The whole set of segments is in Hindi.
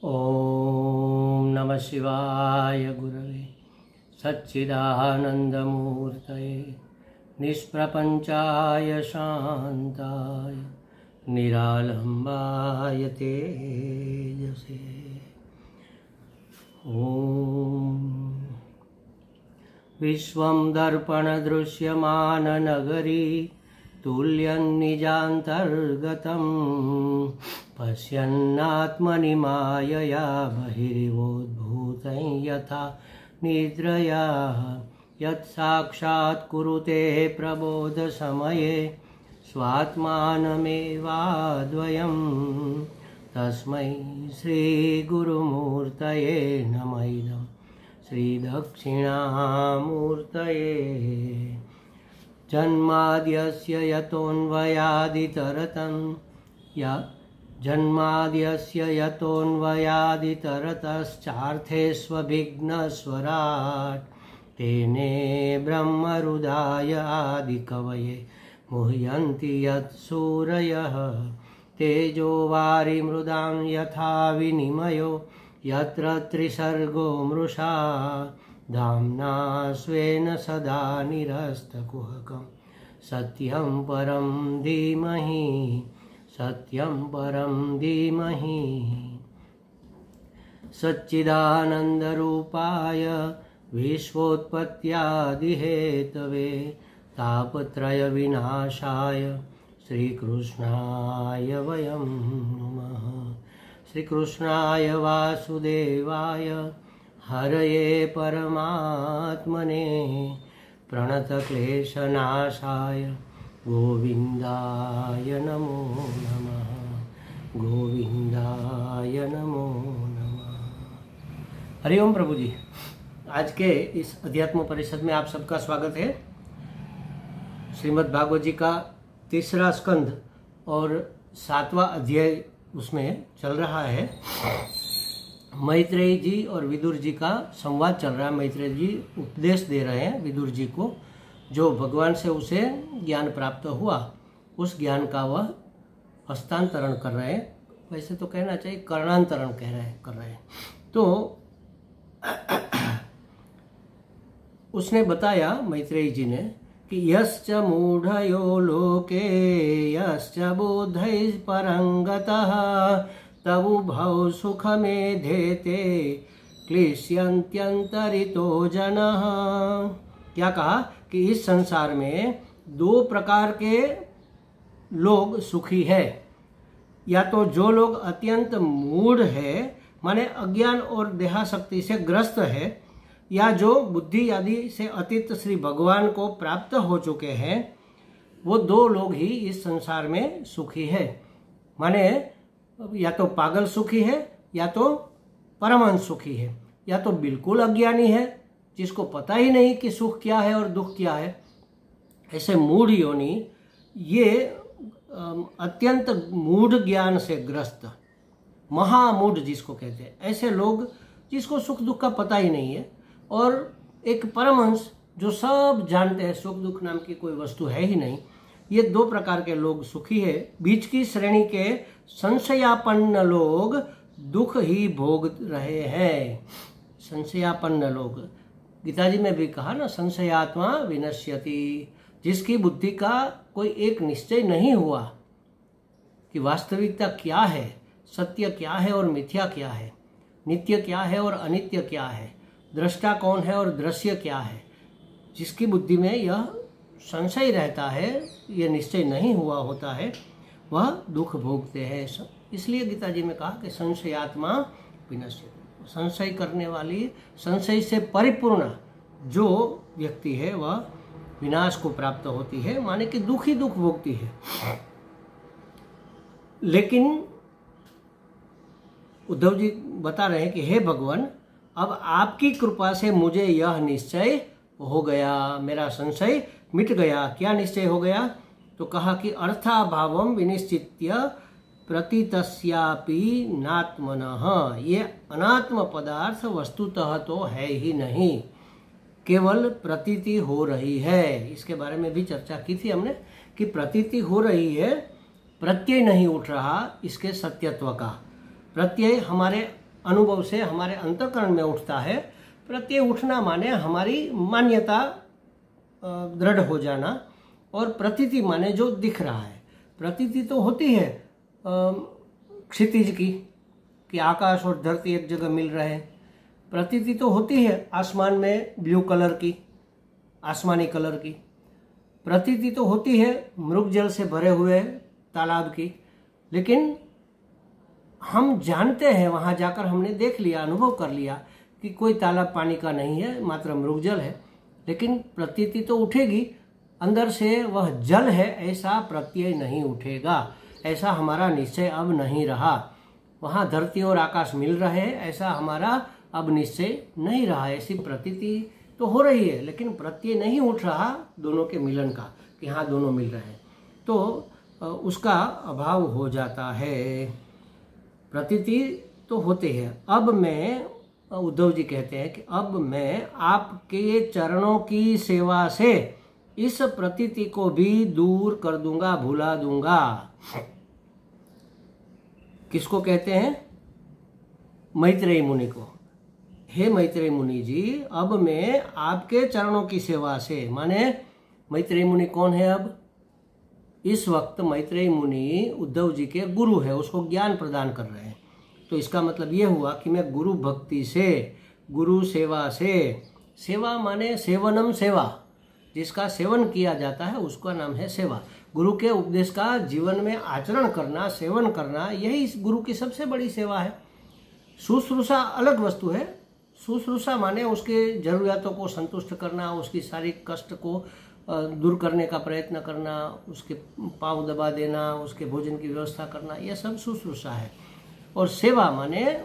ओम नमः शिवाय गुरवे सच्चिदानंदमूर्तये निष्प्रपंचाय शांताय निरालंबाय तेजसे। ओम विश्वं दर्पण दृश्यमान नगरी तुल्यं निजान्तर्गतं पश्यन्नात्मनि मायया बहिर्वोद्भूतं यथा निद्रया यत् साक्षात् कुरुते प्रबोध समये स्वात्मानमेवाद्वयं तस्मै श्री गुरुमूर्तये नमः इदं श्री दक्षिणामूर्तये। जन्माद्यस्य यतोऽन्वयादितरतश्चार्थेष्वभिघ्नस्वराट् तेने ब्रह्महृदाय आदिकवये मुह्यन्ति यत्सूरयः तेजो वारिमृदां यथा विनिमयो यत्र त्रिसर्गो मृषा धाम्ना स्वेन सदा निरस्तकुहकं सत्यं परं धीमहि सच्चिदानन्दरूपाय विश्वोत्पत्त्यादिहेतवे तापत्रय विनाशाय श्रीकृष्णाय वयं नमः। श्रीकृष्णाय वासुदेवाय हरये परमात्मने प्रणतक्लेशनाशाय गोविन्दाय नमो नमः। गोविन्दाय नमो नमः। हरिओम प्रभु जी, आज के इस अध्यात्म परिषद में आप सबका स्वागत है। श्रीमद् भागवत जी का तीसरा स्कंद और 7वां अध्याय उसमें चल रहा है। मैत्रेयी जी और विदुर जी का संवाद चल रहा है। मैत्रेयी जी उपदेश दे रहे हैं विदुर जी को, जो भगवान से उसे ज्ञान प्राप्त हुआ, उस ज्ञान का वह हस्तांतरण कर रहे हैं। वैसे तो कहना चाहिए कर्णांतरण कर रहे हैं। तो उसने बताया, मैत्रेयी जी ने, कि यश्च मूढ़यो लोके यश्च बुद्धैः परंगतः तवुभौ सुखमेधेते क्लिश्यन्त्यन्तरितो जनः। क्या कहा कि इस संसार में दो प्रकार के लोग सुखी है। या तो जो लोग अत्यंत मूढ़ है, माने अज्ञान और देहाशक्ति से ग्रस्त है, या जो बुद्धि आदि से अतीत श्री भगवान को प्राप्त हो चुके हैं, वो दो लोग ही इस संसार में सुखी है। माने या तो पागल सुखी है, या तो परमहंस सुखी है, या तो बिल्कुल अज्ञानी है जिसको पता ही नहीं कि सुख क्या है और दुख क्या है। ऐसे मूढ़ योनि, ये अत्यंत मूढ़ ज्ञान से ग्रस्त महामूढ़ जिसको कहते हैं, ऐसे लोग जिसको सुख दुख का पता ही नहीं है, और एक परमहंस जो सब जानते हैं, सुख दुख नाम की कोई वस्तु है ही नहीं। ये दो प्रकार के लोग सुखी है। बीच की श्रेणी के संशयापन्न लोग दुख ही भोग रहे हैं। संशयापन्न लोग, गीता जी में भी कहा ना, संशयात्मा विनश्यति। जिसकी बुद्धि का कोई एक निश्चय नहीं हुआ कि वास्तविकता क्या है, सत्य क्या है और मिथ्या क्या है, नित्य क्या है और अनित्य क्या है, दृष्टा कौन है और दृश्य क्या है, जिसकी बुद्धि में यह संशय रहता है, यह निश्चय नहीं हुआ होता है, वह दुख भोगते हैं। इसलिए गीता जी में कहा कि संशयात्मा विनश्यति। संशय करने वाली, संशय से परिपूर्ण जो व्यक्ति है, वह विनाश को प्राप्त होती है, माने कि दुख ही दुख भोगती है। लेकिन उद्धव जी बता रहे हैं कि हे भगवान, अब आपकी कृपा से मुझे यह निश्चय हो गया, मेरा संशय मिट गया। क्या निश्चय हो गया? तो कहा कि अर्थाभावम विनिश्चित्य प्रतितस्यापि नात्मनः। ये अनात्म पदार्थ वस्तुतः तो है ही नहीं, केवल प्रतीति हो रही है। इसके बारे में भी चर्चा की थी हमने कि प्रतीति हो रही है, प्रत्यय नहीं उठ रहा इसके सत्यत्व का। प्रत्यय हमारे अनुभव से हमारे अंतःकरण में उठता है। प्रत्यय उठना माने हमारी मान्यता दृढ़ हो जाना, और प्रतीति माने जो दिख रहा है। प्रतीति तो होती है क्षितिज की, कि आकाश और धरती एक जगह मिल रहे हैं। प्रतीति तो होती है आसमान में ब्लू कलर की, आसमानी कलर की। प्रतीति तो होती है मृग जल से भरे हुए तालाब की। लेकिन हम जानते हैं, वहां जाकर हमने देख लिया, अनुभव कर लिया कि कोई तालाब पानी का नहीं है, मात्र मृग जल है। लेकिन प्रतीति तो उठेगी, अंदर से वह जल है ऐसा प्रत्यय नहीं उठेगा। ऐसा हमारा निश्चय अब नहीं रहा। वहां धरती और आकाश मिल रहे हैं ऐसा हमारा अब निश्चय नहीं रहा। ऐसी प्रतीति तो हो रही है, लेकिन प्रत्यय नहीं उठ रहा दोनों के मिलन का, कि हाँ दोनों मिल रहे हैं, तो उसका अभाव हो जाता है। प्रतीति तो होते हैं। अब मैं, उद्धव जी कहते हैं कि अब मैं आपके चरणों की सेवा से इस प्रतीति को भी दूर कर दूंगा, भुला दूंगा। किसको कहते हैं? मैत्रेयी मुनि को। हे मैत्रेयी मुनि जी, अब मैं आपके चरणों की सेवा से, माने मैत्रेयी मुनि कौन है? अब इस वक्त मैत्रेयी मुनि उद्धव जी के गुरु है, उसको ज्ञान प्रदान कर रहे हैं। तो इसका मतलब ये हुआ कि मैं गुरु भक्ति से, गुरु सेवा से, सेवा माने सेवनम सेवा, जिसका सेवन किया जाता है उसका नाम है सेवा। गुरु के उपदेश का जीवन में आचरण करना, सेवन करना, यही इस गुरु की सबसे बड़ी सेवा है। शुश्रूषा अलग वस्तु है। शुश्रूषा माने उसके जरूरियातों को संतुष्ट करना, उसकी शारीरिक कष्ट को दूर करने का प्रयत्न करना, उसके पाँव दबा देना, उसके भोजन की व्यवस्था करना, यह सब शुश्रूषा है। और सेवा माने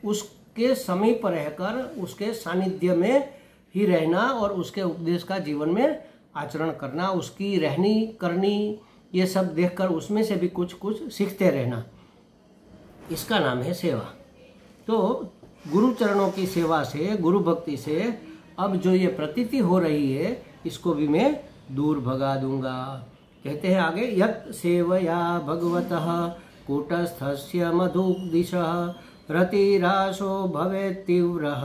उसके समीप रहकर उसके सानिध्य में ही रहना और उसके उपदेश का जीवन में आचरण करना, उसकी रहनी करनी, ये सब देखकर उसमें से भी कुछ कुछ सीखते रहना, इसका नाम है सेवा। तो गुरु चरणों की सेवा से, गुरु भक्ति से अब जो ये प्रतीति हो रही है इसको भी मैं दूर भगा दूंगा। कहते हैं आगे, यत् सेवया भगवतः कूटस्थस्य मधुदिशः रतिराशो भवेत् तीव्रः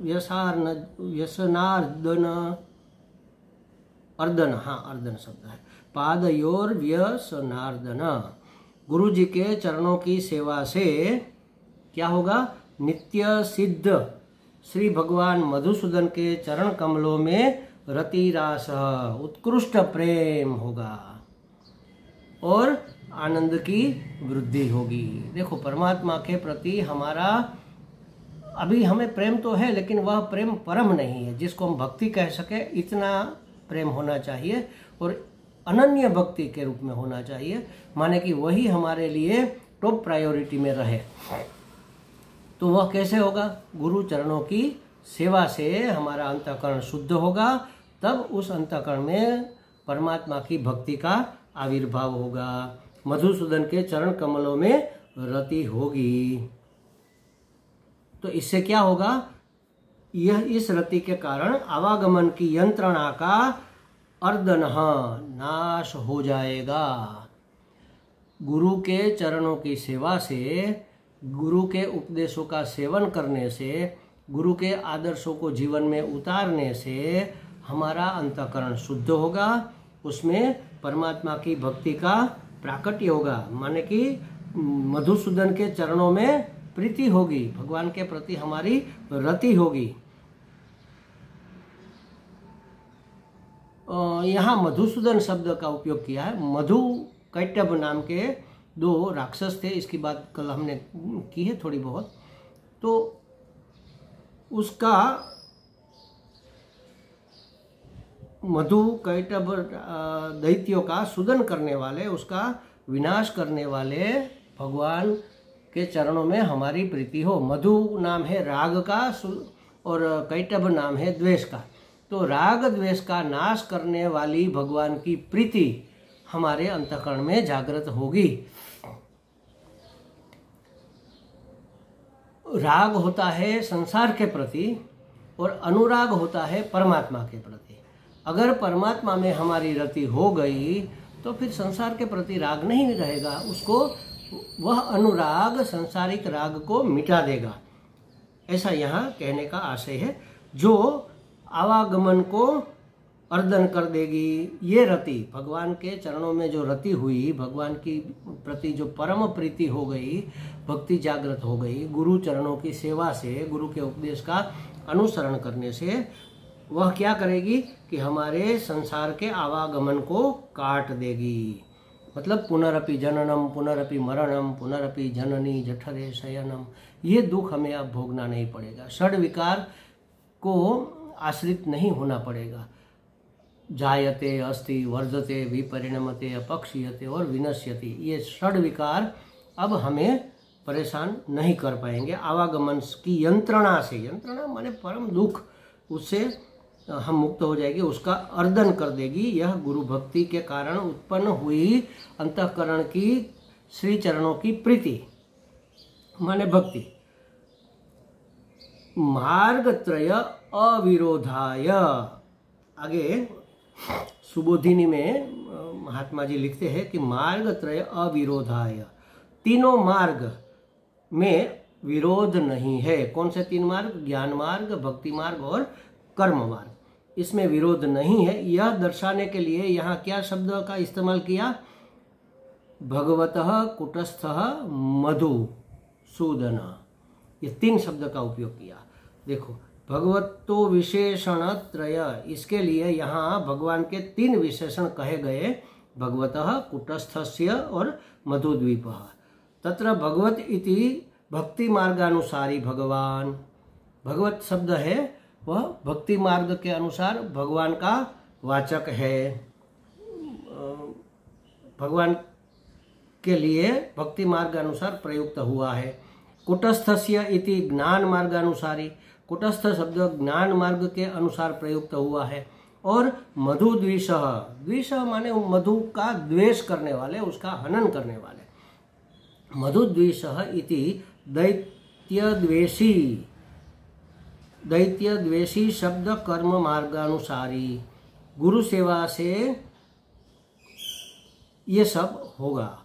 व्यसनार्दन, अर्दन, हाँ अर्दन शब्द है, पादयोर व्यसनार्दन। गुरु जी के चरणों की सेवा से क्या होगा? नित्य सिद्ध श्री भगवान मधुसूदन के चरण कमलों में रतिरास, उत्कृष्ट प्रेम होगा और आनंद की वृद्धि होगी। देखो, परमात्मा के प्रति हमारा अभी हमें प्रेम तो है, लेकिन वह प्रेम परम नहीं है जिसको हम भक्ति कह सके। इतना प्रेम होना चाहिए और अनन्य भक्ति के रूप में होना चाहिए, माने कि वही हमारे लिए टॉप प्रायोरिटी में रहे। तो वह कैसे होगा? गुरु चरणों की सेवा से हमारा अंतःकरण शुद्ध होगा, तब उस अंतःकरण में परमात्मा की भक्ति का आविर्भाव होगा, मधुसूदन के चरण कमलों में रति होगी। तो इससे क्या होगा? यह इस रति के कारण आवागमन की यंत्रणा का अर्दन नाश हो जाएगा। गुरु के चरणों की सेवा से, गुरु के उपदेशों का सेवन करने से, गुरु के आदर्शों को जीवन में उतारने से हमारा अंतःकरण शुद्ध होगा, उसमें परमात्मा की भक्ति का प्राकट्य होगा, माने कि मधुसूदन के चरणों में प्रीति होगी, भगवान के प्रति हमारी रति होगी। यहाँ मधुसूदन शब्द का उपयोग किया है। मधु कैटभ नाम के दो राक्षस थे, इसकी बात कल हमने की है थोड़ी बहुत। तो उसका मधु कैटभ दैत्यों का सुदन करने वाले, उसका विनाश करने वाले भगवान के चरणों में हमारी प्रीति हो। मधु नाम है राग का और कैटभ नाम है द्वेष का। तो राग द्वेष का नाश करने वाली भगवान की प्रीति हमारे अंतःकरण में जागृत होगी। राग होता है संसार के प्रति और अनुराग होता है परमात्मा के प्रति। अगर परमात्मा में हमारी रति हो गई तो फिर संसार के प्रति राग नहीं रहेगा, उसको वह अनुराग संसारिक राग को मिटा देगा। ऐसा यहाँ कहने का आशय है। जो आवागमन को अर्दन कर देगी, ये रति, भगवान के चरणों में जो रति हुई, भगवान की प्रति जो परम प्रीति हो गई, भक्ति जागृत हो गई, गुरु चरणों की सेवा से, गुरु के उपदेश का अनुसरण करने से, वह क्या करेगी कि हमारे संसार के आवागमन को काट देगी। मतलब पुनरपि जननम पुनरपि मरणम पुनरपि जननी जठरे शयनम, ये दुख हमें अब भोगना नहीं पड़ेगा। षड विकार को आश्रित नहीं होना पड़ेगा। जायते अस्ति वर्धते विपरिणमते अपक्षीयते और विनश्यति, ये षड विकार अब हमें परेशान नहीं कर पाएंगे। आवागमन की यंत्रणा से, यंत्रणा माने परम दुख, उससे हम मुक्त हो जाएंगे, उसका अर्दन कर देगी यह गुरु भक्ति के कारण उत्पन्न हुई अंतःकरण की श्री चरणों की प्रीति माने भक्ति। मार्गत्रय अविरोधाय, आगे सुबोधिनी में महात्मा जी लिखते हैं कि मार्गत्रय अविरोधाय, तीनों मार्ग में विरोध नहीं है। कौन से तीन मार्ग? ज्ञान मार्ग, भक्ति मार्ग और कर्म मार्ग, इसमें विरोध नहीं है। यह दर्शाने के लिए यहाँ क्या शब्द का इस्तेमाल किया? भगवतः कुटस्थः मधुसूदन, ये तीन शब्द का उपयोग किया। देखो, भगवतो विशेषण त्रय, इसके लिए यहाँ भगवान के तीन विशेषण कहे गए, भगवतः कुटस्थस्य और मधुद्वीपः। तत्र भगवत इति भक्ति मार्गानुसारी भगवान, भगवत शब्द है वह भक्ति मार्ग के अनुसार भगवान का वाचक है। भगवान के लिए भक्ति मार्ग अनुसार प्रयुक्त हुआ है। कुटस्थस्य इति ज्ञान मार्गानुसारी, कुटस्थ शब्द ज्ञान मार्ग के अनुसार प्रयुक्त हुआ है। और मधुद्विषः, द्विष माने मधु का द्वेष करने वाले, उसका हनन करने वाले। मधुद्विषः इति दैत्यद्वेषी, दैत्यद्वेषी शब्द कर्म मार्गानुसारी, गुरु सेवा से ये सब होगा।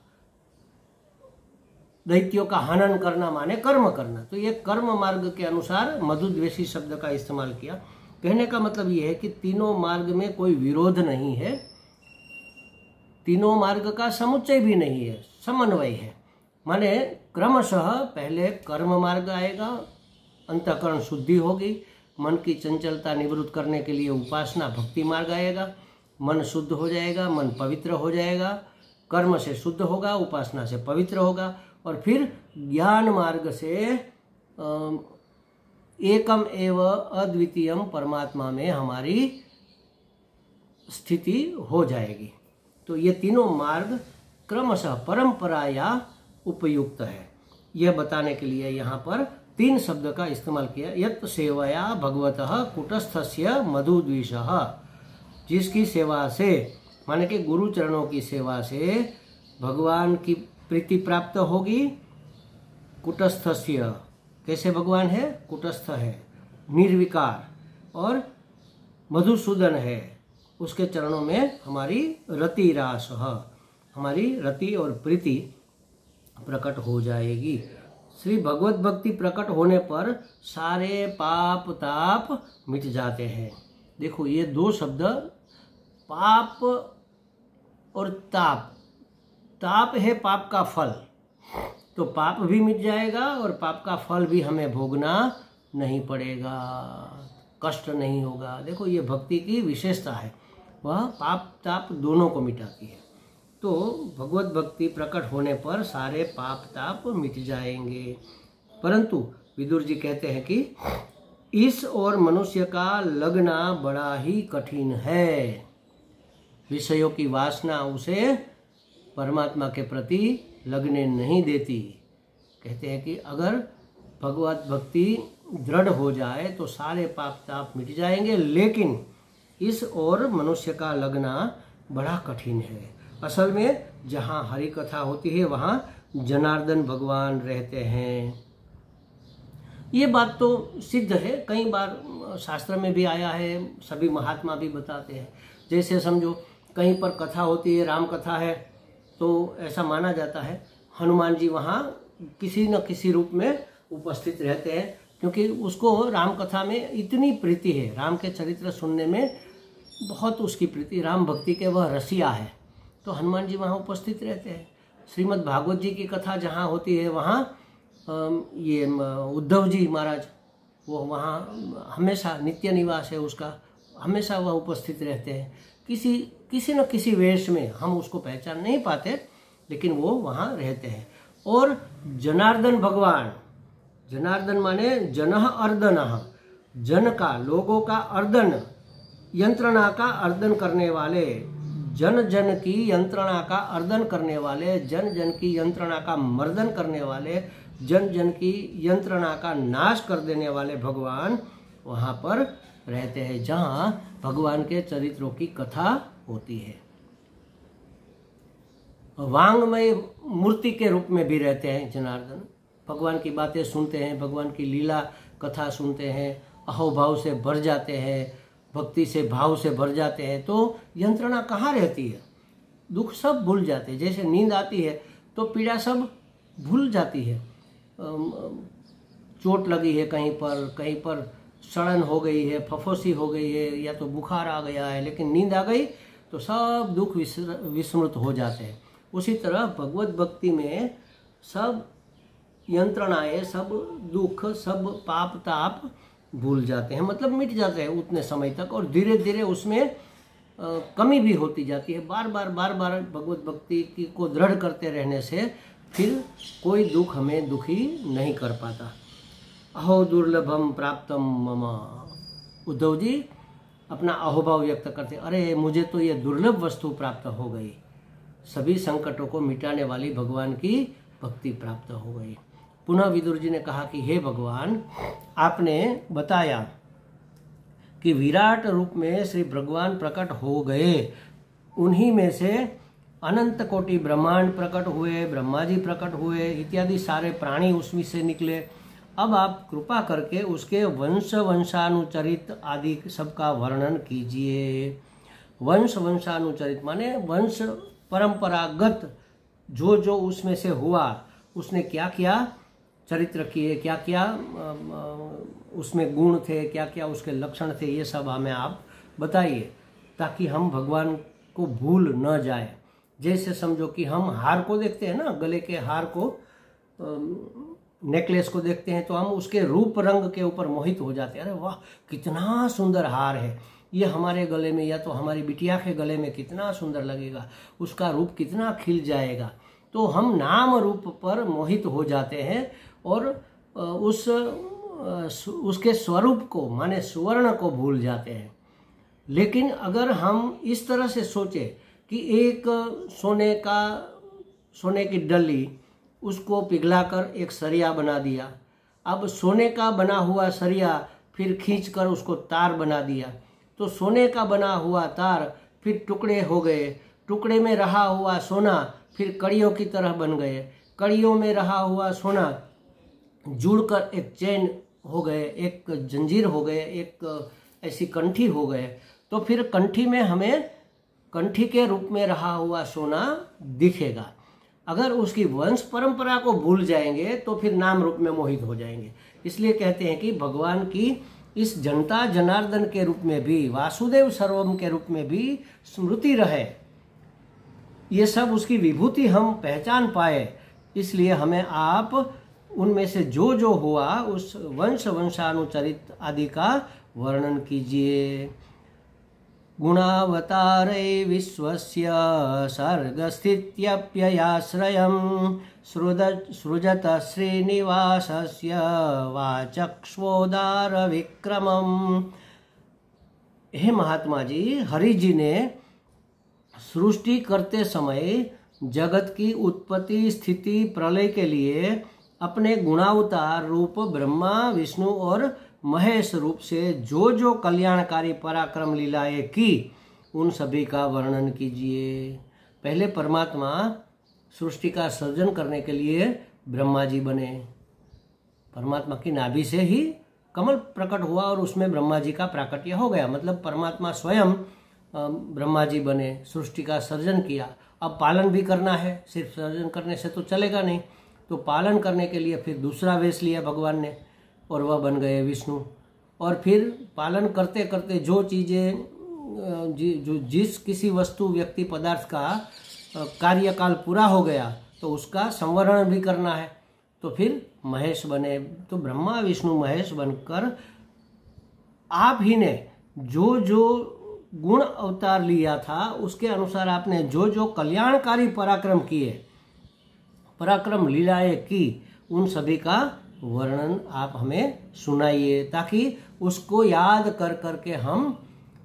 दैत्यों का हनन करना माने कर्म करना, तो ये कर्म मार्ग के अनुसार मधुद्वेषी शब्द का इस्तेमाल किया। कहने का मतलब ये है कि तीनों मार्ग में कोई विरोध नहीं है, तीनों मार्ग का समुच्चय भी नहीं है, समन्वय है। माने क्रमशः पहले कर्म मार्ग आएगा, अंतःकरण शुद्धि होगी, मन की चंचलता निवृत्त करने के लिए उपासना भक्ति मार्ग आएगा, मन शुद्ध हो जाएगा, मन पवित्र हो जाएगा, कर्म से शुद्ध होगा, उपासना से पवित्र होगा, और फिर ज्ञान मार्ग से एकम एव अद्वितीयम परमात्मा में हमारी स्थिति हो जाएगी। तो ये तीनों मार्ग क्रमशः परंपराया उपयुक्त है। यह बताने के लिए यहाँ पर तीन शब्द का इस्तेमाल किया। यत् सेवया भगवतः कुटस्थस्य मधुद्विषः, जिसकी सेवा से माने कि गुरु चरणों की सेवा से भगवान की प्रीति प्राप्त होगी। कुटस्थस्य, कैसे भगवान है? कुटस्थ है, निर्विकार, और मधुसूदन है, उसके चरणों में हमारी रति रास, हमारी रति और प्रीति प्रकट हो जाएगी। श्री भगवत भक्ति प्रकट होने पर सारे पाप ताप मिट जाते हैं। देखो, ये दो शब्द पाप और ताप, ताप है पाप का फल, तो पाप भी मिट जाएगा और पाप का फल भी हमें भोगना नहीं पड़ेगा, कष्ट नहीं होगा। देखो, ये भक्ति की विशेषता है, वह पाप ताप दोनों को मिटाती है। तो भगवत भक्ति प्रकट होने पर सारे पाप ताप मिट जाएंगे। परंतु विदुर जी कहते हैं कि इस और मनुष्य का लगना बड़ा ही कठिन है। विषयों की वासना उसे परमात्मा के प्रति लगने नहीं देती। कहते हैं कि अगर भगवत भक्ति दृढ़ हो जाए तो सारे पाप ताप मिट जाएंगे, लेकिन इस और मनुष्य का लगना बड़ा कठिन है। असल में जहाँ हरि कथा होती है वहाँ जनार्दन भगवान रहते हैं। ये बात तो सिद्ध है, कई बार शास्त्र में भी आया है, सभी महात्मा भी बताते हैं। जैसे समझो, कहीं पर कथा होती है, राम कथा है, तो ऐसा माना जाता है हनुमान जी वहाँ किसी न किसी रूप में उपस्थित रहते हैं, क्योंकि उसको राम कथा में इतनी प्रीति है, राम के चरित्र सुनने में बहुत उसकी प्रीति, राम भक्ति के वह रसिया है, तो हनुमान जी वहाँ उपस्थित रहते हैं। श्रीमद् भागवत जी की कथा जहाँ होती है वहाँ ये उद्धव जी महाराज वो वहाँ हमेशा नित्य निवास है उसका, हमेशा वह उपस्थित रहते हैं। किसी न किसी वेश में, हम उसको पहचान नहीं पाते, लेकिन वो वहाँ रहते हैं। और जनार्दन भगवान, जनार्दन माने जनः अर्दनः, जन का, लोगों का अर्दन, यंत्रणा का अर्दन करने वाले, जन जन की यंत्रणा का अर्दन करने वाले, जन जन की यंत्रणा का मर्दन करने वाले, जन जन की यंत्रणा का नाश कर देने वाले भगवान वहाँ पर रहते हैं, जहाँ भगवान के चरित्रों की कथा होती है। वांगमय मूर्ति के रूप में भी रहते हैं जनार्दन, भगवान की बातें सुनते हैं, भगवान की लीला कथा सुनते हैं, अहोभाव से भर जाते हैं, भक्ति से भाव से भर जाते हैं, तो यंत्रणा कहाँ रहती है, दुख सब भूल जाते हैं। जैसे नींद आती है तो पीड़ा सब भूल जाती है, चोट लगी है कहीं पर सड़न हो गई है, फफोसी हो गई है, या तो बुखार आ गया है, लेकिन नींद आ गई तो सब दुख विस्मृत हो जाते हैं। उसी तरह भगवत भक्ति में सब यंत्रणाएं, सब दुख, सब पाप ताप भूल जाते हैं, मतलब मिट जाते हैं उतने समय तक, और धीरे धीरे उसमें कमी भी होती जाती है। बार बार भगवत भक्ति को दृढ़ करते रहने से फिर कोई दुख हमें दुखी नहीं कर पाता। अहो दुर्लभम प्राप्तम मम, उद्धव जी अपना अहोभाव व्यक्त करते, अरे मुझे तो ये दुर्लभ वस्तु प्राप्त हो गई, सभी संकटों को मिटाने वाली भगवान की भक्ति प्राप्त हो गई। पुनः विदुर जी ने कहा कि हे भगवान, आपने बताया कि विराट रूप में श्री भगवान प्रकट हो गए, उन्हीं में से अनंत कोटि ब्रह्मांड प्रकट हुए, ब्रह्मा जी प्रकट हुए, इत्यादि सारे प्राणी उसमें से निकले। अब आप कृपा करके उसके वंशानुचरित आदि सबका वर्णन कीजिए। वंशानुचरित माने वंश परंपरागत जो उसमें से हुआ, उसने क्या क्या चरित्र किए, क्या क्या उसमें गुण थे, क्या क्या उसके लक्षण थे, ये सब हमें आप बताइए, ताकि हम भगवान को भूल न जाए। जैसे समझो कि हम हार को देखते हैं ना, गले के हार को, नेकलेस को देखते हैं, तो हम उसके रूप रंग के ऊपर मोहित हो जाते हैं, अरे वाह कितना सुंदर हार है, ये हमारे गले में या तो हमारी बिटिया के गले में कितना सुंदर लगेगा, उसका रूप कितना खिल जाएगा। तो हम नाम रूप पर मोहित हो जाते हैं और उसके स्वरूप को माने सुवर्ण को भूल जाते हैं। लेकिन अगर हम इस तरह से सोचे कि एक सोने की डली, उसको पिघलाकर एक सरिया बना दिया, अब सोने का बना हुआ सरिया फिर खींचकर उसको तार बना दिया, तो सोने का बना हुआ तार फिर टुकड़े हो गए, टुकड़े में रहा हुआ सोना फिर कड़ियों की तरह बन गए, कड़ियों में रहा हुआ सोना जुड़कर एक चेन हो गए, एक जंजीर हो गए, एक ऐसी कंठी हो गए। तो फिर कंठी में हमें कंठी के रूप में रहा हुआ सोना दिखेगा। अगर उसकी वंश परंपरा को भूल जाएंगे तो फिर नाम रूप में मोहित हो जाएंगे। इसलिए कहते हैं कि भगवान की इस जनता जनार्दन के रूप में भी, वासुदेव सर्वम के रूप में भी स्मृति रहे, ये सब उसकी विभूति हम पहचान पाए। इसलिए हमें आप उनमें से जो हुआ उस वंशानुचरित आदि का वर्णन कीजिए। गुणावतारे विश्वस्य सर्गस्थित्यप्ययाश्रयं सृजत श्रीनिवासस्य वाचक्ष्वोदार विक्रमम्। हे महात्मा जी, हरि जी ने सृष्टि करते समय जगत की उत्पत्ति स्थिति प्रलय के लिए अपने गुणावतार रूप ब्रह्मा विष्णु और महेश रूप से जो कल्याणकारी पराक्रम लीलाएं की, उन सभी का वर्णन कीजिए। पहले परमात्मा सृष्टि का सर्जन करने के लिए ब्रह्मा जी बने, परमात्मा की नाभि से ही कमल प्रकट हुआ और उसमें ब्रह्मा जी का प्राकट्य हो गया। मतलब परमात्मा स्वयं ब्रह्मा जी बने, सृष्टि का सर्जन किया। अब पालन भी करना है, सिर्फ सर्जन करने से तो चलेगा नहीं, तो पालन करने के लिए फिर दूसरा वेश लिया भगवान ने और वह बन गए विष्णु। और फिर पालन करते करते जो चीज़ें जो जिस किसी वस्तु व्यक्ति पदार्थ का कार्यकाल पूरा हो गया तो उसका संवरण भी करना है, तो फिर महेश बने। तो ब्रह्मा विष्णु महेश बनकर आप ही ने जो जो गुण अवतार लिया था उसके अनुसार आपने जो जो कल्याणकारी पराक्रम किए, पराक्रम लीलाएं की, उन सभी का वर्णन आप हमें सुनाइए, ताकि उसको याद कर करके हम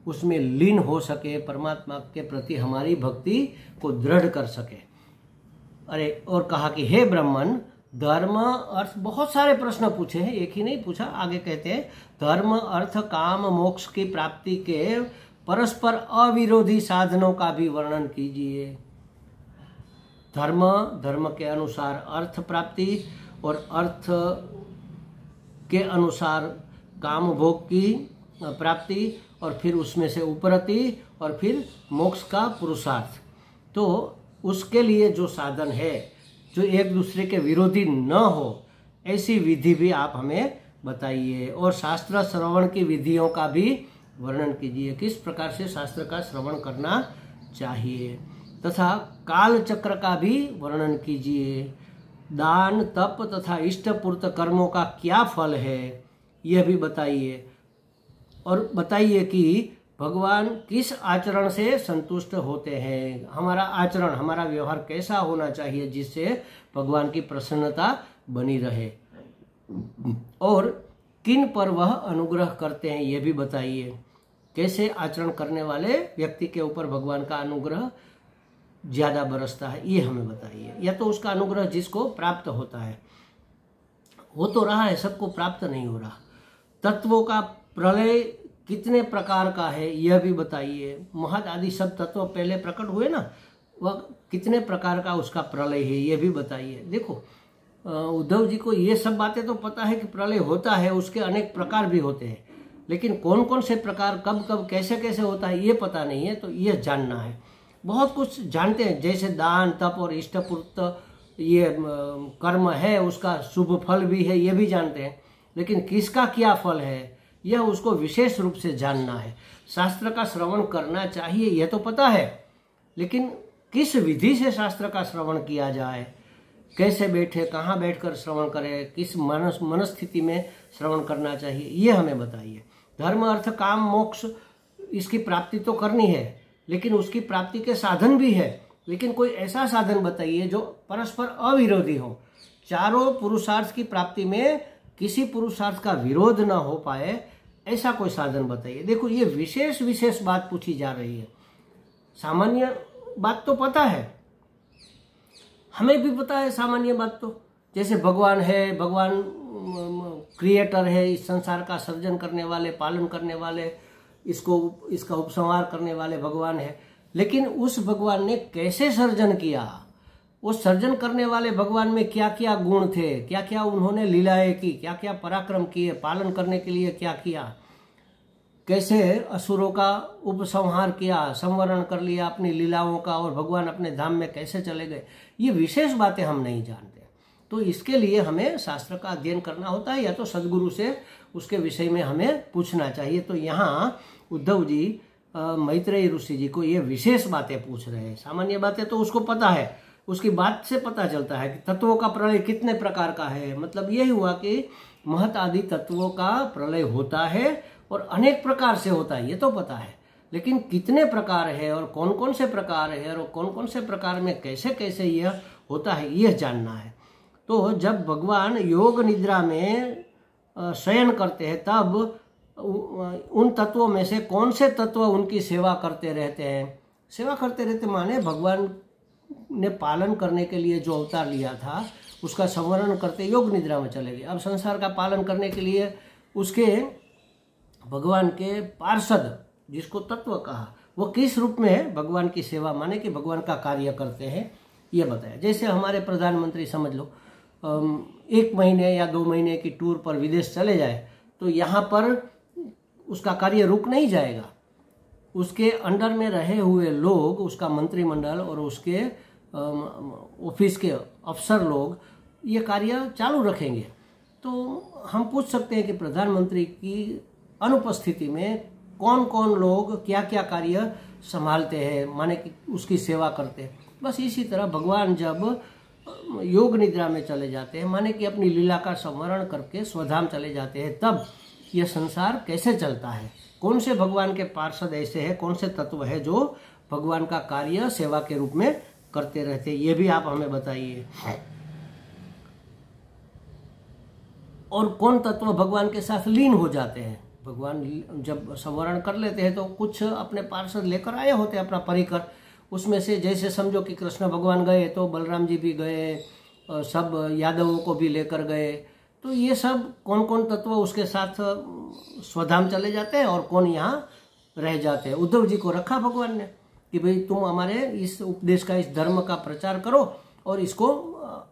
उसमें लीन हो सके, परमात्मा के प्रति हमारी भक्ति को दृढ़ कर सके। अरे और कहा कि हे ब्राह्मण, धर्म अर्थ, बहुत सारे प्रश्न पूछे हैं, एक ही नहीं पूछा। आगे कहते हैं धर्म अर्थ काम मोक्ष की प्राप्ति के परस्पर अविरोधी साधनों का भी वर्णन कीजिए। धर्म के अनुसार अर्थ प्राप्ति और अर्थ के अनुसार काम भोग की प्राप्ति और फिर उसमें से उपरति और फिर मोक्ष का पुरुषार्थ। तो उसके लिए जो साधन है, जो एक दूसरे के विरोधी न हो, ऐसी विधि भी आप हमें बताइए। और शास्त्र श्रवण की विधियों का भी वर्णन कीजिए, किस प्रकार से शास्त्र का श्रवण करना चाहिए, तथा काल चक्र का भी वर्णन कीजिए। दान तप तथा इष्टपूर्त कर्मों का क्या फल है, यह भी बताइए। और बताइए कि भगवान किस आचरण से संतुष्ट होते हैं, हमारा आचरण, हमारा व्यवहार कैसा होना चाहिए जिससे भगवान की प्रसन्नता बनी रहे, और किन पर वह अनुग्रह करते हैं यह भी बताइए। कैसे आचरण करने वाले व्यक्ति के ऊपर भगवान का अनुग्रह ज्यादा बरसता है, ये हमें बताइए। या तो उसका अनुग्रह जिसको प्राप्त होता है, वो तो रहा है, सबको प्राप्त नहीं हो रहा। तत्वों का प्रलय कितने प्रकार का है यह भी बताइए। महद आदि सब तत्व पहले प्रकट हुए ना, वह कितने प्रकार का उसका प्रलय है यह भी बताइए। देखो उद्धव जी को ये सब बातें तो पता है कि प्रलय होता है, उसके अनेक प्रकार भी होते हैं, लेकिन कौन कौन से प्रकार, कब कब, कैसे कैसे होता है ये पता नहीं है, तो यह जानना है। बहुत कुछ जानते हैं, जैसे दान तप और इष्टपूर्त ये कर्म है, उसका शुभ फल भी है, ये भी जानते हैं, लेकिन किसका क्या फल है यह उसको विशेष रूप से जानना है। शास्त्र का श्रवण करना चाहिए यह तो पता है, लेकिन किस विधि से शास्त्र का श्रवण किया जाए, कैसे बैठे, कहाँ बैठकर श्रवण करें, किस मनस्थिति में श्रवण करना चाहिए, ये हमें बताइए। धर्म अर्थ काम मोक्ष, इसकी प्राप्ति तो करनी है, लेकिन उसकी प्राप्ति के साधन भी है, लेकिन कोई ऐसा साधन बताइए जो परस्पर अविरोधी हो। चारों पुरुषार्थ की प्राप्ति में किसी पुरुषार्थ का विरोध ना हो पाए, ऐसा कोई साधन बताइए। देखो ये विशेष विशेष बात पूछी जा रही है। सामान्य बात तो पता है, हमें भी पता है सामान्य बात तो, जैसे भगवान है, भगवान क्रिएटर है, इस संसार का सर्जन करने वाले, पालन करने वाले, इसका उपसंहार करने वाले भगवान है। लेकिन उस भगवान ने कैसे सर्जन किया, उस सर्जन करने वाले भगवान में क्या क्या गुण थे, क्या क्या उन्होंने लीलाएं की, क्या क्या पराक्रम किए, पालन करने के लिए क्या किया, कैसे असुरों का उपसंहार किया, संवरण कर लिया अपनी लीलाओं का, और भगवान अपने धाम में कैसे चले गए, ये विशेष बातें हम नहीं जानते। तो इसके लिए हमें शास्त्र का अध्ययन करना होता है, या तो सदगुरु से उसके विषय में हमें पूछना चाहिए। तो यहाँ उद्धव जी मैत्रेयी ऋषि जी को ये विशेष बातें पूछ रहे हैं। सामान्य बातें तो उसको पता है, उसकी बात से पता चलता है कि तत्वों का प्रलय कितने प्रकार का है। मतलब यही हुआ कि महत आदि तत्वों का प्रलय होता है और अनेक प्रकार से होता है, ये तो पता है, लेकिन कितने प्रकार है और कौन कौन से प्रकार है और कौन कौन से प्रकार में कैसे कैसे यह होता है, यह जानना है। तो जब भगवान योग निद्रा में शयन करते हैं, तब उन तत्वों में से कौन से तत्व उनकी सेवा करते रहते हैं। सेवा करते रहते माने भगवान ने पालन करने के लिए जो अवतार लिया था उसका संवरण करते योग निद्रा में चले गए। अब संसार का पालन करने के लिए उसके भगवान के पार्षद, जिसको तत्व कहा, वो किस रूप में है, भगवान की सेवा माने कि भगवान का कार्य करते हैं, ये बताया। जैसे हमारे प्रधानमंत्री समझ लो 1 महीने या 2 महीने की टूर पर विदेश चले जाए, तो यहाँ पर उसका कार्य रुक नहीं जाएगा, उसके अंडर में रहे हुए लोग, उसका मंत्रिमंडल और उसके ऑफिस के अफसर लोग ये कार्य चालू रखेंगे। तो हम पूछ सकते हैं कि प्रधानमंत्री की अनुपस्थिति में कौन कौन लोग क्या क्या कार्य संभालते हैं, माने कि उसकी सेवा करते हैं। बस इसी तरह भगवान जब योग निद्रा में चले जाते हैं, माने कि अपनी लीला का स्मरण करके स्वधाम चले जाते हैं, तब यह संसार कैसे चलता है, कौन से भगवान के पार्षद ऐसे हैं, कौन से तत्व है जो भगवान का कार्य सेवा के रूप में करते रहते हैं, ये भी आप हमें बताइए। और कौन तत्व भगवान के साथ लीन हो जाते हैं। भगवान जब संवरण कर लेते हैं तो कुछ अपने पार्षद लेकर आए होते हैं अपना परिकर, उसमें से जैसे समझो कि कृष्ण भगवान गए तो बलराम जी भी गए, सब यादवों को भी लेकर गए। तो ये सब कौन कौन तत्व उसके साथ स्वधाम चले जाते हैं और कौन यहाँ रह जाते हैं। उद्धव जी को रखा भगवान ने कि भाई तुम हमारे इस उपदेश का, इस धर्म का प्रचार करो और इसको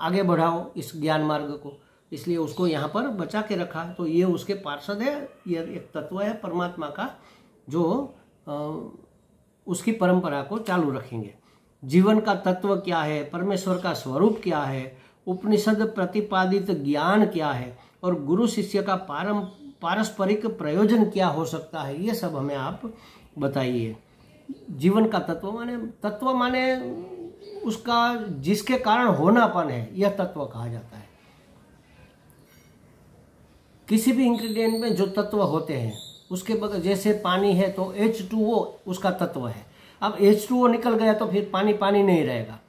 आगे बढ़ाओ, इस ज्ञान मार्ग को, इसलिए उसको यहाँ पर बचा के रखा। तो ये उसके पार्षद है, ये एक तत्व है परमात्मा का जो उसकी परंपरा को चालू रखेंगे। जीवन का तत्व क्या है, परमेश्वर का स्वरूप क्या है, उपनिषद प्रतिपादित ज्ञान क्या है और गुरु शिष्य का पारस्परिक प्रयोजन क्या हो सकता है, ये सब हमें आप बताइए। जीवन का तत्व माने उसका जिसके कारण होनापन है, यह तत्व कहा जाता है। किसी भी इंग्रेडिएंट में जो तत्व होते हैं उसके बगैर, जैसे पानी है तो H2O उसका तत्व है। अब H2O निकल गया तो फिर पानी पानी नहीं रहेगा।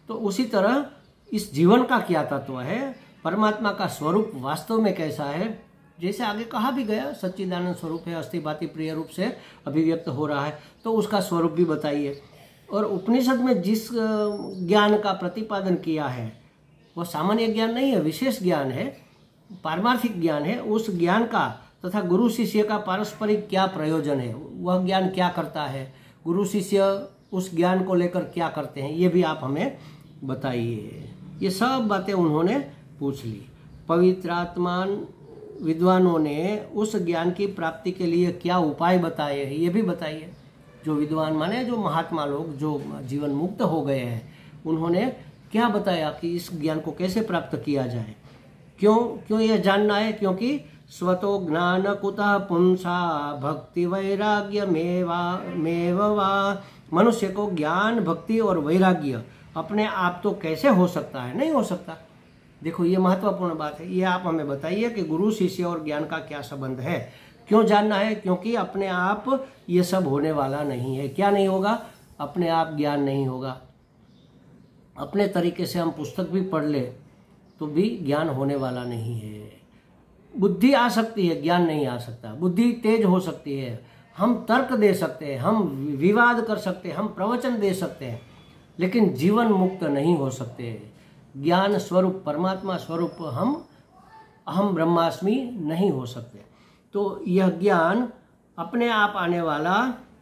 तो उसी तरह इस जीवन का क्या तत्व है, परमात्मा का स्वरूप वास्तव में कैसा है, जैसे आगे कहा भी गया सच्चिदानंद स्वरूप है, अस्थि भाति प्रिय रूप से अभिव्यक्त हो रहा है, तो उसका स्वरूप भी बताइए। और उपनिषद में जिस ज्ञान का प्रतिपादन किया है वह सामान्य ज्ञान नहीं है, विशेष ज्ञान है, पारमार्थिक ज्ञान है। उस ज्ञान का तथा गुरु शिष्य का पारस्परिक क्या प्रयोजन है, वह ज्ञान क्या करता है, गुरु शिष्य उस ज्ञान को लेकर क्या करते हैं, ये भी आप हमें बताइए। ये सब बातें उन्होंने पूछ ली। पवित्रात्मान विद्वानों ने उस ज्ञान की प्राप्ति के लिए क्या उपाय बताए हैं, ये भी बताइए। जो विद्वान माने जो महात्मा लोग जो जीवन मुक्त हो गए हैं, उन्होंने क्या बताया कि इस ज्ञान को कैसे प्राप्त किया जाए। क्यों यह जानना है, क्योंकि स्वतो ज्ञान कुतः पुंसा भक्ति वैराग्य मेवा। मनुष्य को ज्ञान, भक्ति और वैराग्य अपने आप तो कैसे हो सकता है, नहीं हो सकता। देखो ये महत्वपूर्ण बात है, ये आप हमें बताइए कि गुरु शिष्य और ज्ञान का क्या संबंध है। क्यों जानना है, क्योंकि अपने आप ये सब होने वाला नहीं है। क्या नहीं होगा, अपने आप ज्ञान नहीं होगा। अपने तरीके से हम पुस्तक भी पढ़ ले तो भी ज्ञान होने वाला नहीं है। बुद्धि आ सकती है, ज्ञान नहीं आ सकता। बुद्धि तेज हो सकती है, हम तर्क दे सकते हैं, हम विवाद कर सकते हैं, हम प्रवचन दे सकते हैं, लेकिन जीवन मुक्त नहीं हो सकते। ज्ञान स्वरूप, परमात्मा स्वरूप हम अहम ब्रह्मास्मि नहीं हो सकते। तो यह ज्ञान अपने आप आने वाला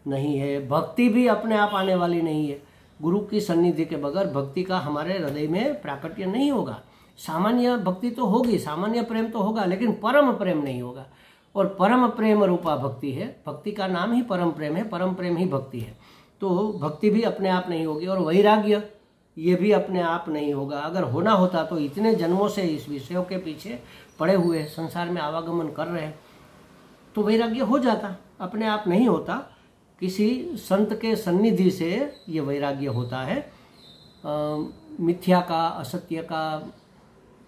नहीं है। भक्ति भी अपने आप आने वाली नहीं है। गुरु की सन्निधि के बगैर भक्ति का हमारे हृदय में प्राकट्य नहीं होगा। सामान्य भक्ति तो होगी, सामान्य प्रेम तो होगा, लेकिन परम प्रेम नहीं होगा। और परम प्रेम रूपा भक्ति है, भक्ति का नाम ही परम प्रेम है, परम प्रेम ही भक्ति है। तो भक्ति भी अपने आप नहीं होगी। और वैराग्य ये भी अपने आप नहीं होगा। अगर होना होता तो इतने जन्मों से इस विषयों के पीछे पड़े हुए संसार में आवागमन कर रहे हैं तो वैराग्य हो जाता, अपने आप नहीं होता। किसी संत के सन्निधि से ये वैराग्य होता है। मिथ्या का, असत्य का,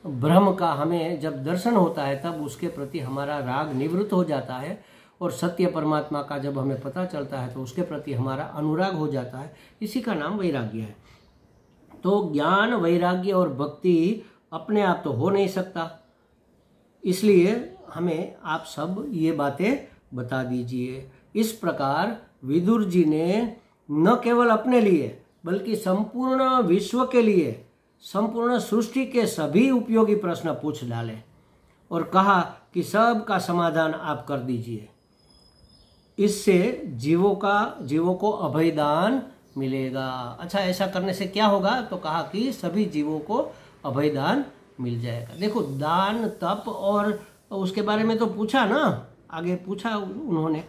भ्रम का हमें जब दर्शन होता है तब उसके प्रति हमारा राग निवृत्त हो जाता है। और सत्य परमात्मा का जब हमें पता चलता है तो उसके प्रति हमारा अनुराग हो जाता है। इसी का नाम वैराग्य है। तो ज्ञान, वैराग्य और भक्ति अपने आप तो हो नहीं सकता। इसलिए हमें आप सब ये बातें बता दीजिए। इस प्रकार विदुर जी ने न केवल अपने लिए बल्कि संपूर्ण विश्व के लिए, संपूर्ण सृष्टि के सभी उपयोगी प्रश्न पूछ डाले और कहा कि सब का समाधान आप कर दीजिए। इससे जीवों को अभयदान मिलेगा। अच्छा, ऐसा करने से क्या होगा, तो कहा कि सभी जीवों को अभयदान मिल जाएगा। देखो, दान, तप और उसके बारे में तो पूछा ना, आगे पूछा उन्होंने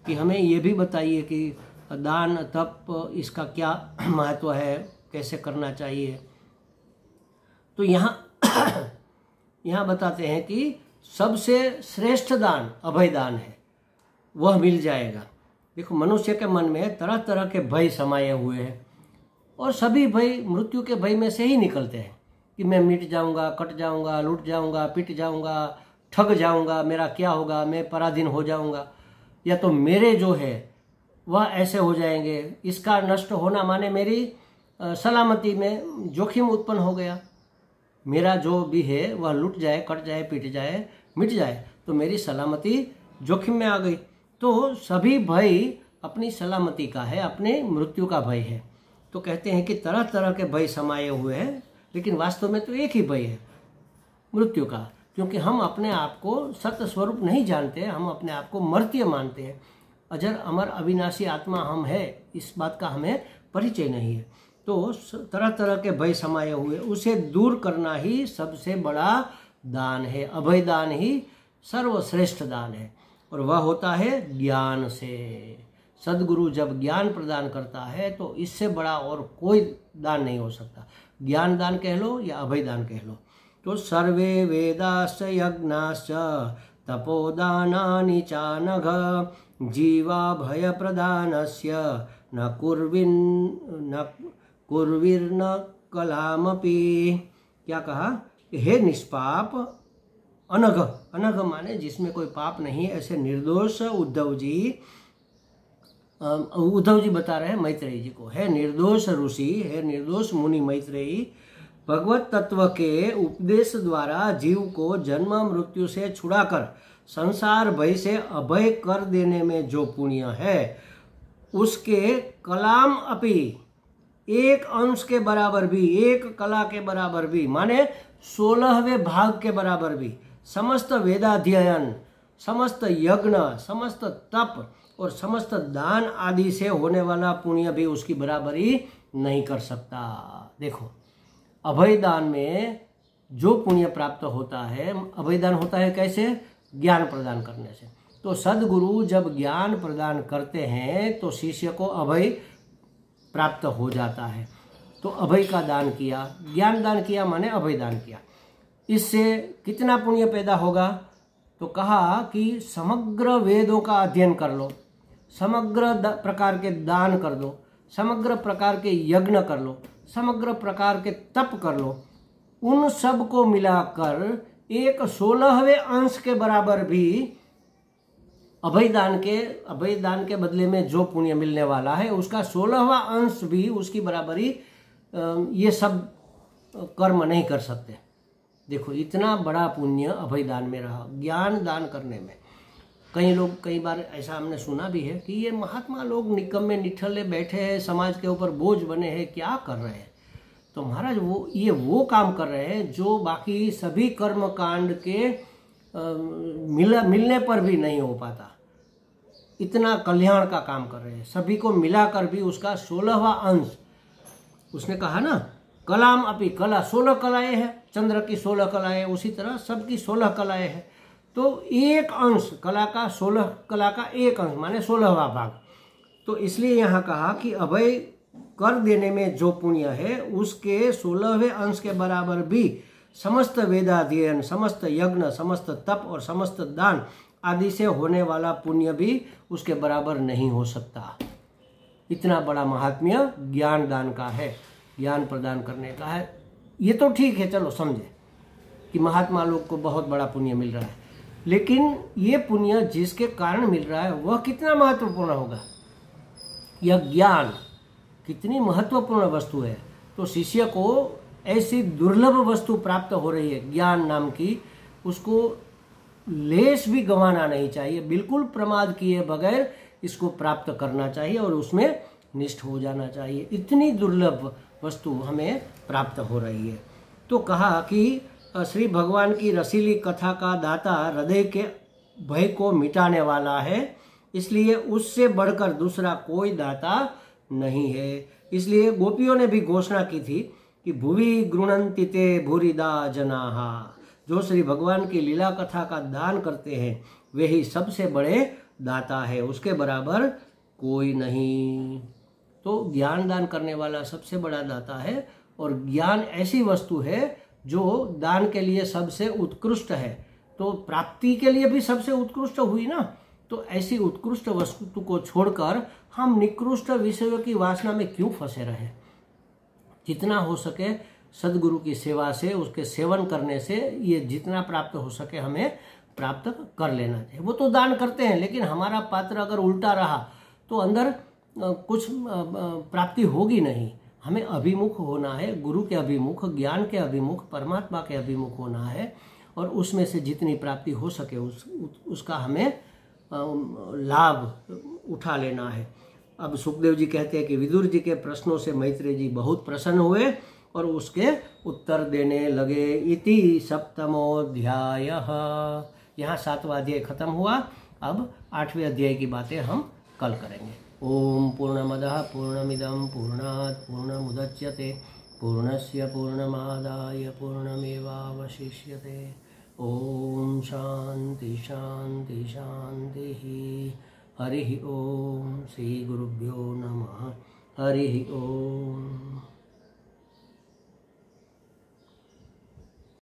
कि हमें ये भी बताइए कि दान तप इसका क्या महत्व है, कैसे करना चाहिए। तो यहाँ बताते हैं कि सबसे श्रेष्ठ दान अभय दान है, वह मिल जाएगा। देखो, मनुष्य के मन में तरह तरह के भय समाये हुए हैं और सभी भय मृत्यु के भय में से ही निकलते हैं कि मैं मिट जाऊंगा, कट जाऊंगा, लूट जाऊंगा, पिट जाऊंगा, ठग जाऊंगा, मेरा क्या होगा, मैं पराधीन हो जाऊंगा, या तो मेरे जो है वह ऐसे हो जाएंगे। इसका नष्ट होना माने मेरी सलामती में जोखिम उत्पन्न हो गया। मेरा जो भी है वह लूट जाए, कट जाए, पिट जाए, मिट जाए तो मेरी सलामती जोखिम में आ गई। तो सभी भय अपनी सलामती का है, अपने मृत्यु का भय है। तो कहते हैं कि तरह तरह के भय समाये हुए हैं, लेकिन वास्तव में तो एक ही भय है, मृत्यु का। क्योंकि हम अपने आप को सत्य स्वरूप नहीं जानते, हम अपने आप को मर्त्य मानते हैं। अजर अमर अविनाशी आत्मा हम है, इस बात का हमें परिचय नहीं है। तो तरह तरह के भय समाये हुए, उसे दूर करना ही सबसे बड़ा दान है। अभय दान ही सर्वश्रेष्ठ दान है और वह होता है ज्ञान से। सदगुरु जब ज्ञान प्रदान करता है तो इससे बड़ा और कोई दान नहीं हो सकता। ज्ञान दान कह लो या अभय दान कह लो। तो सर्वे वेदाश्च यज्ञाश्च तपोदानानि चानघ जीवा भय प्रदानस्य न कुर्विर्न कलामपि। क्या कहा? हे निष्पाप अनघ, अनघ माने जिसमें कोई पाप नहीं, ऐसे निर्दोष उद्धव जी बता रहे हैं मैत्रेयी जी को। है निर्दोष ऋषि, है निर्दोष मुनि मैत्रेयी, भगवत तत्व के उपदेश द्वारा जीव को जन्म मृत्यु से छुड़ाकर संसार भय से अभय कर देने में जो पुण्य है, उसके कलाम अपि, एक अंश के बराबर भी, एक कला के बराबर भी, माने 16वें भाग के बराबर भी, समस्त वेदाध्ययन, समस्त यज्ञ, समस्त तप और समस्त दान आदि से होने वाला पुण्य भी उसकी बराबरी नहीं कर सकता। देखो, अभय दान में जो पुण्य प्राप्त होता है, अभय दान होता है कैसे? ज्ञान प्रदान करने से। तो सदगुरु जब ज्ञान प्रदान करते हैं तो शिष्य को अभय प्राप्त हो जाता है। तो अभय का दान किया, ज्ञान दान किया माने अभय दान किया। इससे कितना पुण्य पैदा होगा? तो कहा कि समग्र वेदों का अध्ययन कर लो, समग्र प्रकार के दान कर दो, समग्र प्रकार के यज्ञ कर लो, समग्र प्रकार के तप कर लो, उन सब को मिलाकर एक 16वें अंश के बराबर भी अभय दान के बदले में जो पुण्य मिलने वाला है उसका 16वां अंश भी उसकी बराबरी ये सब कर्म नहीं कर सकते। देखो, इतना बड़ा पुण्य अभय दान में रहा। ज्ञान दान करने में कई बार ऐसा हमने सुना भी है कि ये महात्मा लोग निकम्मे निठल्ले बैठे हैं, समाज के ऊपर बोझ बने हैं, क्या कर रहे हैं? तो महाराज वो काम कर रहे हैं जो बाकी सभी कर्म कांड के मिलने पर भी नहीं हो पाता। इतना कल्याण का काम कर रहे हैं, सभी को मिलाकर भी उसका 16वां अंश। उसने कहा ना, कलाम अपि, कला 16 कलाएं हैं, चंद्र की 16 कलाएं, उसी तरह सबकी 16 कलाएं हैं। तो एक अंश कला का, 16 कला का एक अंश माने 16वां भाग। तो इसलिए यहाँ कहा कि अभय कर देने में जो पुण्य है उसके 16वें अंश के बराबर भी समस्त वेदाध्ययन, समस्त यज्ञ, समस्त तप और समस्त दान आदि से होने वाला पुण्य भी उसके बराबर नहीं हो सकता। इतना बड़ा महात्म्य ज्ञान दान का है, ज्ञान प्रदान करने का है। ये तो ठीक है, चलो समझे कि महात्मा लोग को बहुत बड़ा पुण्य मिल रहा है, लेकिन ये पुण्य जिसके कारण मिल रहा है वह कितना महत्वपूर्ण होगा? यह ज्ञान कितनी महत्वपूर्ण वस्तु है। तो शिष्य को ऐसी दुर्लभ वस्तु प्राप्त हो रही है ज्ञान नाम की, उसको लेश भी गंवाना नहीं चाहिए। बिल्कुल प्रमाद किए बगैर इसको प्राप्त करना चाहिए और उसमें निष्ठ हो जाना चाहिए। इतनी दुर्लभ वस्तु हमें प्राप्त हो रही है। तो कहा कि श्री भगवान की रसीली कथा का दाता हृदय के भय को मिटाने वाला है, इसलिए उससे बढ़कर दूसरा कोई दाता नहीं है। इसलिए गोपियों ने भी घोषणा की थी कि भुवि गृणन्ति ते भूरिदा जनाहा, जो श्री भगवान की लीला कथा का दान करते हैं वे ही सबसे बड़े दाता है, उसके बराबर कोई नहीं। तो ज्ञान दान करने वाला सबसे बड़ा दाता है, और ज्ञान ऐसी वस्तु है जो दान के लिए सबसे उत्कृष्ट है, तो प्राप्ति के लिए भी सबसे उत्कृष्ट हुई ना। तो ऐसी उत्कृष्ट वस्तु को छोड़कर हम निकृष्ट विषयों की वासना में क्यों फंसे रहे। जितना हो सके सदगुरु की सेवा से, उसके सेवन करने से ये जितना प्राप्त हो सके हमें प्राप्त कर लेना चाहिए। वो तो दान करते हैं, लेकिन हमारा पात्र अगर उल्टा रहा तो अंदर कुछ प्राप्ति होगी नहीं। हमें अभिमुख होना है, गुरु के अभिमुख, ज्ञान के अभिमुख, परमात्मा के अभिमुख होना है, और उसमें से जितनी प्राप्ति हो सके उसका हमें लाभ उठा लेना है। अब सुखदेव जी कहते हैं कि विदुर जी के प्रश्नों से मैत्रेय जी बहुत प्रसन्न हुए और उसके उत्तर देने लगे। इति सप्तमोऽध्याय। यहाँ 7वां अध्याय खत्म हुआ। अब 8वें अध्याय की बातें हम कल करेंगे। ओम पूर्णमदः पूर्णमिदं पूर्णात् पूर्णमुदच्यते पूर्णस्य पूर्णमादाय पूर्णमेवावशिष्यते। ओम शांति शांति शांति। हरि ओम। श्री गुरुभ्यो नमः। हरि ओम।